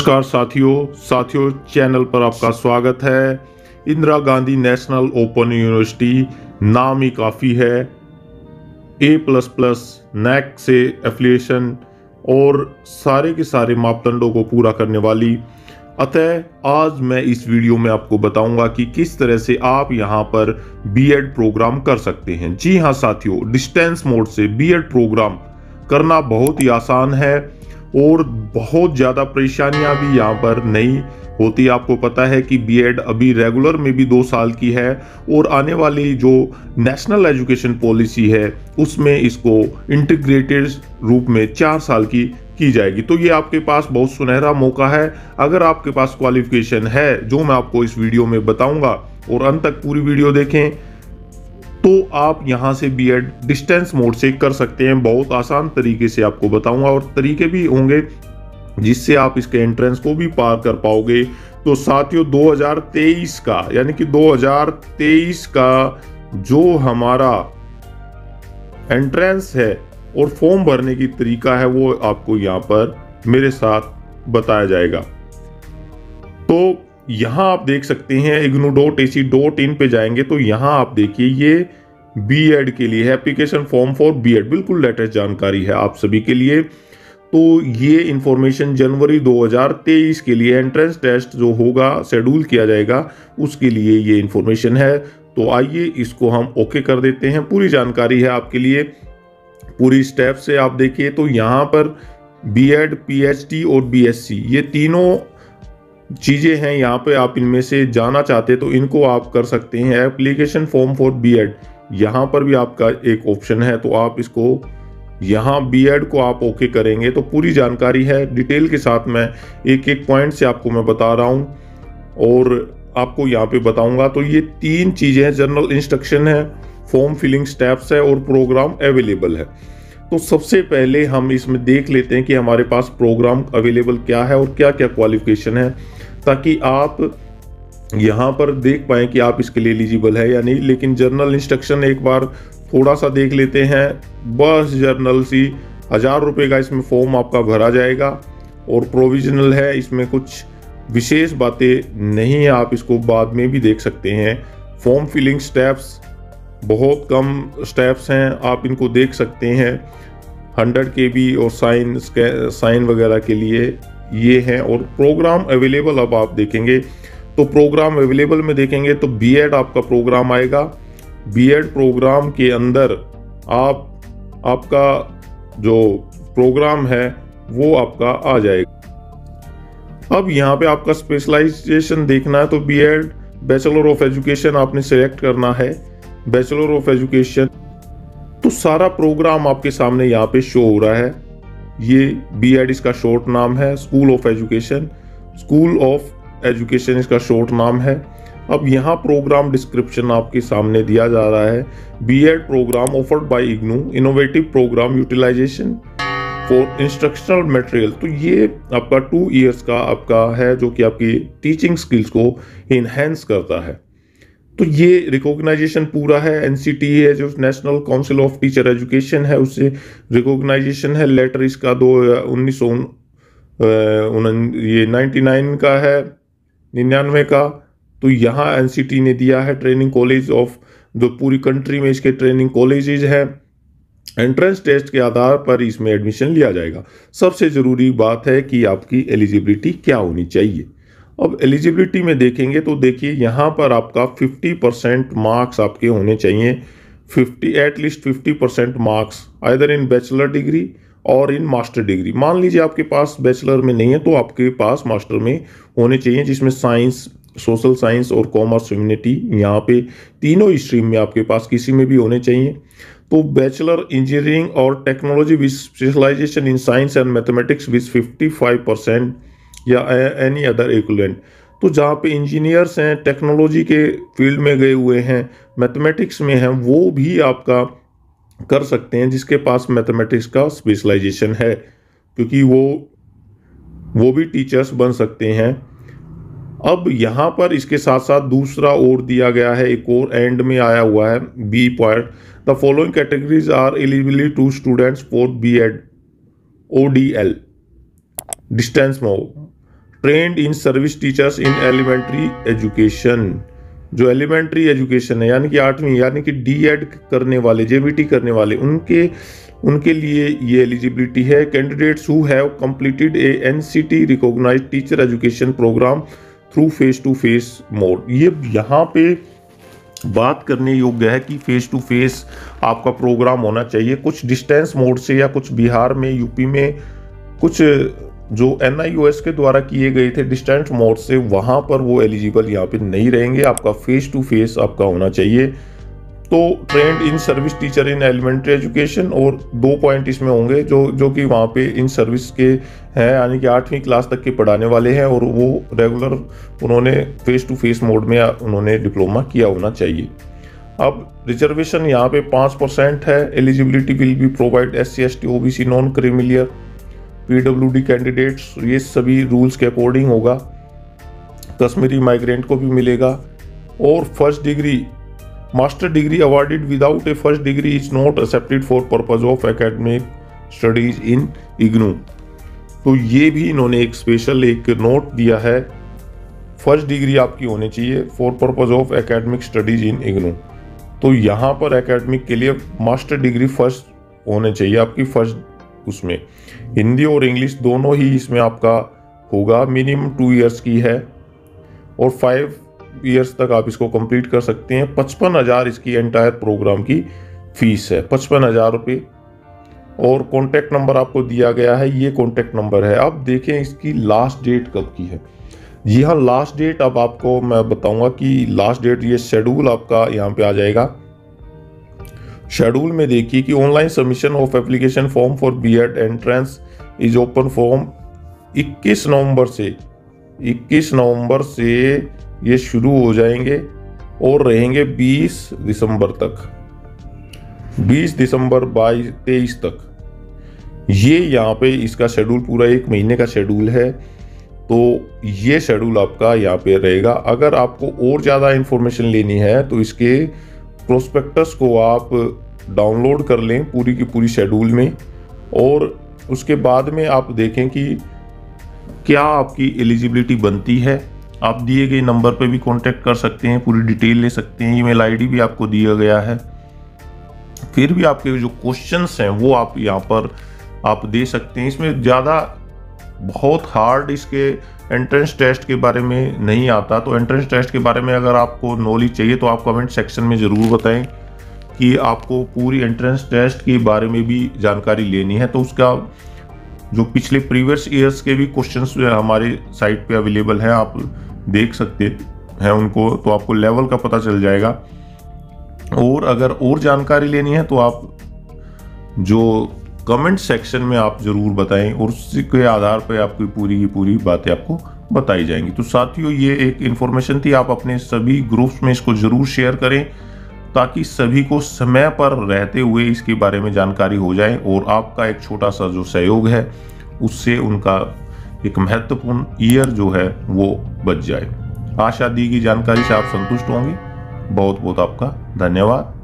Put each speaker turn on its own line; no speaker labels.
नमस्कार साथियों चैनल पर आपका स्वागत है। Indira Gandhi national open university नाम ही काफ़ी है। A++ नैक से एफिलिएशन और सारे के सारे मापदंडों को पूरा करने वाली। अतः आज मैं इस वीडियो में आपको बताऊंगा कि किस तरह से आप यहां पर बीएड प्रोग्राम कर सकते हैं। जी हां साथियों, डिस्टेंस मोड से बीएड प्रोग्राम करना बहुत ही आसान है और बहुत ज़्यादा परेशानियां भी यहाँ पर नहीं होती। आपको पता है कि बीएड अभी रेगुलर में भी 2 साल की है और आने वाली जो नेशनल एजुकेशन पॉलिसी है उसमें इसको इंटीग्रेटेड रूप में 4 साल की जाएगी। तो ये आपके पास बहुत सुनहरा मौका है। अगर आपके पास क्वालिफिकेशन है जो मैं आपको इस वीडियो में बताऊंगा और अंत तक पूरी वीडियो देखें तो आप यहां से बीएड डिस्टेंस मोड से कर सकते हैं। बहुत आसान तरीके से आपको बताऊंगा और तरीके भी होंगे जिससे आप इसके एंट्रेंस को भी पार कर पाओगे। तो साथियों 2023 का यानी कि 2023 का जो हमारा एंट्रेंस है और फॉर्म भरने की तरीका है वो आपको यहाँ पर मेरे साथ बताया जाएगा। तो यहां आप देख सकते हैं ignou.ac.in पे जाएंगे तो यहां आप देखिए ये बीएड के लिए है, एप्लीकेशन फॉर्म फॉर बीएड। बिल्कुल लेटेस्ट जानकारी है आप सभी के लिए। तो ये इंफॉर्मेशन जनवरी 2023 के लिए एंट्रेंस टेस्ट जो होगा शेड्यूल किया जाएगा उसके लिए ये इंफॉर्मेशन है। तो आइए इसको हम ओके कर देते हैं। पूरी जानकारी है आपके लिए, पूरी स्टेप से आप देखिए। तो यहाँ पर बीएड, पीएचडी और बीएससी ये तीनों चीजें हैं। यहाँ पे आप इनमें से जाना चाहते तो इनको आप कर सकते हैं। एप्लीकेशन फॉर्म फॉर बीएड यहाँ पर भी आपका एक ऑप्शन है तो आप इसको यहाँ बीएड को आप ओके करेंगे तो पूरी जानकारी है डिटेल के साथ। मैं एक एक पॉइंट से आपको मैं बता रहा हूँ और आपको यहाँ पे बताऊंगा। तो ये 3 चीजें हैं, जनरल इंस्ट्रक्शन है, फॉर्म फिलिंग स्टेप्स है और प्रोग्राम अवेलेबल है। तो सबसे पहले हम इसमें देख लेते हैं कि हमारे पास प्रोग्राम अवेलेबल क्या है और क्या क्या क्वालिफिकेशन है, ताकि आप यहाँ पर देख पाएं कि आप इसके लिए एलिजिबल है या नहीं। लेकिन जर्नल इंस्ट्रक्शन एक बार थोड़ा सा देख लेते हैं। बस जर्नल सी 1000 रुपये का इसमें फॉर्म आपका भरा जाएगा और प्रोविजनल है, इसमें कुछ विशेष बातें नहीं है, आप इसको बाद में भी देख सकते हैं। फॉर्म फिलिंग स्टेप्स बहुत कम स्टेप्स हैं, आप इनको देख सकते हैं। 100 KB और साइन वगैरह के लिए ये हैं। और प्रोग्राम अवेलेबल अब आप देखेंगे तो प्रोग्राम अवेलेबल में देखेंगे तो बीएड आपका प्रोग्राम आएगा। बीएड प्रोग्राम के अंदर आपका जो प्रोग्राम है वो आपका आ जाएगा। अब यहाँ पे आपका स्पेशलाइजेशन देखना है तो बीएड बैचलर ऑफ एजुकेशन आपने सेलेक्ट करना है, बैचलर ऑफ एजुकेशन। तो सारा प्रोग्राम आपके सामने यहाँ पे शो हो रहा है। ये बीएड इसका शॉर्ट नाम है, स्कूल ऑफ एजुकेशन इसका शॉर्ट नाम है। अब यहाँ प्रोग्राम डिस्क्रिप्शन आपके सामने दिया जा रहा है। B Ed program offered by IGNOU, innovative program utilisation for instructional material. तो ये आपका 2 इयर्स का आपका है जो कि आपकी टीचिंग स्किल्स को इनहेंस करता है। तो ये रिकॉग्नाइजेशन पूरा है। एनसीटी है जो national council of teacher education है, उससे रिकॉग्नाइजेशन है। लेटर इसका 99 का है, 99 का। तो यहाँ एनसीटी ने दिया है ट्रेनिंग कॉलेज ऑफ, जो पूरी कंट्री में इसके ट्रेनिंग कॉलेजेस हैं। एंट्रेंस टेस्ट के आधार पर इसमें एडमिशन लिया जाएगा। सबसे ज़रूरी बात है कि आपकी एलिजिबिलिटी क्या होनी चाहिए। अब एलिजिबिलिटी में देखेंगे तो देखिए यहाँ पर आपका 50% मार्क्स आपके होने चाहिए। At least 50% marks either in bachelor degree और इन मास्टर डिग्री। मान लीजिए आपके पास बैचलर में नहीं है तो आपके पास मास्टर में होने चाहिए, जिसमें साइंस, सोशल साइंस और कॉमर्स, ह्यूमैनिटी, यहाँ पे तीनों स्ट्रीम में आपके पास किसी में भी होने चाहिए। तो बैचलर इंजीनियरिंग और technology with specialisation in science and mathematics with 55% या एनी अदर इक्विवेलेंट। तो जहाँ पे इंजीनियर्स हैं, टेक्नोलॉजी के फील्ड में गए हुए हैं, मैथमेटिक्स में हैं, वो भी आपका कर सकते हैं जिसके पास मैथमेटिक्स का स्पेशलाइजेशन है, क्योंकि वो भी टीचर्स बन सकते हैं। अब यहाँ पर इसके साथ साथ दूसरा और दिया गया है, एक और एंड में आया हुआ है B point. The following categories are eligibility to students for B Ed ODL distance mode trained in service teachers in elementary education. जो एलिमेंट्री एजुकेशन है यानी कि 8वीं यानी कि DED करने वाले, JBT करने वाले, उनके लिए ये एलिजिबिलिटी है। Candidates who have completed a NCT recognised teacher education program through face to face mode. ये यहाँ पे बात करने योग्य है कि फेस टू फेस आपका प्रोग्राम होना चाहिए। कुछ डिस्टेंस मोड से या कुछ बिहार में, यूपी में कुछ जो NIOS के द्वारा किए गए थे डिस्टेंस मोड से, वहाँ पर वो एलिजिबल यहाँ पे नहीं रहेंगे। आपका फेस टू फेस आपका होना चाहिए। तो trained in service teacher in elementary education, और 2 पॉइंट इसमें होंगे जो कि वहाँ पे इन सर्विस के हैं, यानी कि 8वीं क्लास तक के पढ़ाने वाले हैं और वो रेगुलर उन्होंने फेस टू फेस मोड में उन्होंने डिप्लोमा किया होना चाहिए। अब रिजर्वेशन यहाँ पे 5% है। Eligibility will be provide SC ST OBC non creamy layer PWD candidates, ये सभी रूल्स के अकॉर्डिंग होगा। कश्मीरी माइग्रेंट को भी मिलेगा। और first degree, master degree awarded without A first degree is not accepted for purpose of academic studies in IGNOU. तो ये भी इन्होंने एक स्पेशल एक नोट दिया है, फर्स्ट डिग्री आपकी होनी चाहिए for purpose of academic studies in IGNOU. तो यहाँ पर एकेडमिक के लिए मास्टर डिग्री फर्स्ट होने चाहिए आपकी, फर्स्ट उसमें हिंदी और इंग्लिश दोनों ही इसमें आपका होगा। मिनिमम 2 इयर्स की है और 5 इयर्स तक आप इसको कंप्लीट कर सकते हैं। 55,000 इसकी एंटायर प्रोग्राम की फीस है, 55,000 रुपये। और कॉन्टैक्ट नंबर आपको दिया गया है, ये कॉन्टैक्ट नंबर है। अब देखें इसकी लास्ट डेट कब की है। जी हाँ, लास्ट डेट अब आपको मैं बताऊंगा कि लास्ट डेट, ये शेड्यूल आपका यहाँ पे आ जाएगा। शेड्यूल में देखिए कि online submission of application form for BEd entrance is open form 21 नवंबर से ये शुरू हो जाएंगे और रहेंगे 20 दिसंबर तक, 20 दिसंबर 23 तक। ये यहाँ पे इसका शेड्यूल पूरा 1 महीने का शेड्यूल है। तो ये शेड्यूल आपका यहाँ पे रहेगा। अगर आपको और ज़्यादा इंफॉर्मेशन लेनी है तो इसके प्रोस्पेक्टस को आप डाउनलोड कर लें पूरी की पूरी शेड्यूल में, और उसके बाद में आप देखें कि क्या आपकी एलिजिबिलिटी बनती है। आप दिए गए नंबर पे भी कांटेक्ट कर सकते हैं, पूरी डिटेल ले सकते हैं। ईमेल आईडी भी आपको दिया गया है। फिर भी आपके जो क्वेश्चंस हैं वो आप यहाँ पर आप दे सकते हैं। इसमें ज़्यादा बहुत हार्ड इसके एंट्रेंस टेस्ट के बारे में नहीं आता। तो एंट्रेंस टेस्ट के बारे में अगर आपको नॉलेज चाहिए तो आप कमेंट सेक्शन में ज़रूर बताएं कि आपको पूरी एंट्रेंस टेस्ट के बारे में भी जानकारी लेनी है। तो उसका जो पिछले प्रीवियस ईयर्स के भी क्वेश्चंस हमारे साइट पे अवेलेबल हैं, आप देख सकते हैं उनको, तो आपको लेवल का पता चल जाएगा। और अगर और जानकारी लेनी है तो आप जो कमेंट सेक्शन में आप ज़रूर बताएं और उसी के आधार पर आपकी पूरी की पूरी बातें आपको बताई जाएंगी। तो साथियों, ये एक इन्फॉर्मेशन थी। आप अपने सभी ग्रुप्स में इसको ज़रूर शेयर करें ताकि सभी को समय पर रहते हुए इसके बारे में जानकारी हो जाए और आपका एक छोटा सा जो सहयोग है उससे उनका एक महत्वपूर्ण ईयर जो है वो बच जाए। आशा दी गई जानकारी से आप संतुष्ट होंगे। बहुत बहुत आपका धन्यवाद।